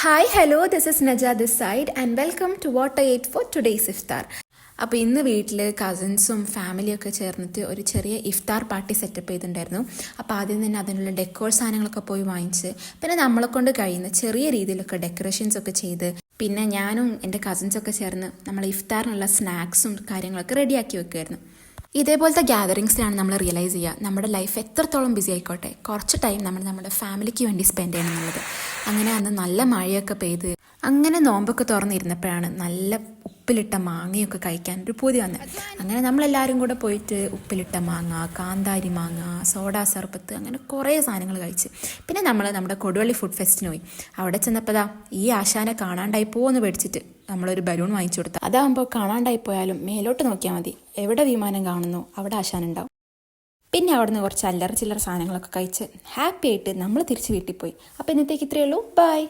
Hi hello this is Naja this side and welcome to what I ate for today's iftar. അപ്പോൾ ഇന്ന് വീട്ടിൽ കസിൻസും ഫാമിലിയൊക്കെ ചേർന്നിട്ട് ഒരു ചെറിയ ഇഫ്താർ പാർട്ടി സെറ്റപ്പ് ചെയ്തിട്ടുണ്ടായിരുന്നു. അപ്പോൾ ആദ്യം തന്നെ അതിനുള്ള ഡെക്കോർ സാധനങ്ങളൊക്കെ പോയി വാങ്ങിച്ച്, പിന്നെ നമ്മളെ കൊണ്ട് കഴിയുന്ന ചെറിയ രീതിയിലൊക്കെ ഡെക്കറേഷൻസ് ഒക്കെ ചെയ്ത്, പിന്നെ ഞാനും എൻ്റെ കസിൻസൊക്കെ ചേർന്ന് നമ്മൾ ഇഫ്താറിനുള്ള സ്നാക്സും കാര്യങ്ങളൊക്കെ റെഡിയാക്കി വെക്കുമായിരുന്നു. ഇതേപോലത്തെ ഗ്യാതറിങ്സിലാണ് നമ്മൾ റിയലൈസ് ചെയ്യുക നമ്മുടെ ലൈഫ് എത്രത്തോളം ബിസി ആയിക്കോട്ടെ, കുറച്ച് ടൈം നമ്മൾ നമ്മുടെ ഫാമിലിക്ക് വേണ്ടി സ്പെൻഡ് ചെയ്യണം എന്നുള്ളത്. അങ്ങനെ അന്ന് നല്ല മഴയൊക്കെ പെയ്ത് അങ്ങനെ നോമ്പൊക്കെ തുറന്നിരുന്നപ്പോഴാണ് നല്ല ഉപ്പിലിട്ട മാങ്ങയൊക്കെ കഴിക്കാൻ ഒരു പൂതി വന്നത്. അങ്ങനെ നമ്മളെല്ലാവരും കൂടെ പോയിട്ട് ഉപ്പിലിട്ട മാങ്ങ, കാന്താരി മാങ്ങ, സോഡാ സർബത്ത്, അങ്ങനെ കുറേ സാധനങ്ങൾ കഴിച്ച്. പിന്നെ നമ്മൾ നമ്മുടെ കൊടുവള്ളി ഫുഡ് ഫെസ്റ്റിന് പോയി. അവിടെ ചെന്നപ്പോഴാ ഈ ആശാനെ കാണാണ്ടായി പോകുമെന്ന് പേടിച്ചിട്ട് നമ്മളൊരു ബലൂൺ വാങ്ങിച്ചു കൊടുത്തു. അതാകുമ്പോൾ കാണാണ്ടായി പോയാലും മേലോട്ട് നോക്കിയാൽ മതി, എവിടെ വിമാനം കാണുന്നു അവിടെ ആശാനുണ്ടാവും. പിന്നെ അവിടെ നിന്ന് കുറച്ച് അല്ലറ ചില്ലറ സാധനങ്ങളൊക്കെ കഴിച്ച് ഹാപ്പി ആയിട്ട് നമ്മൾ തിരിച്ച് വീട്ടിൽ പോയി. അപ്പോൾ ഇന്നത്തേക്ക് ഇത്രയേ ഉള്ളൂ. ബൈ.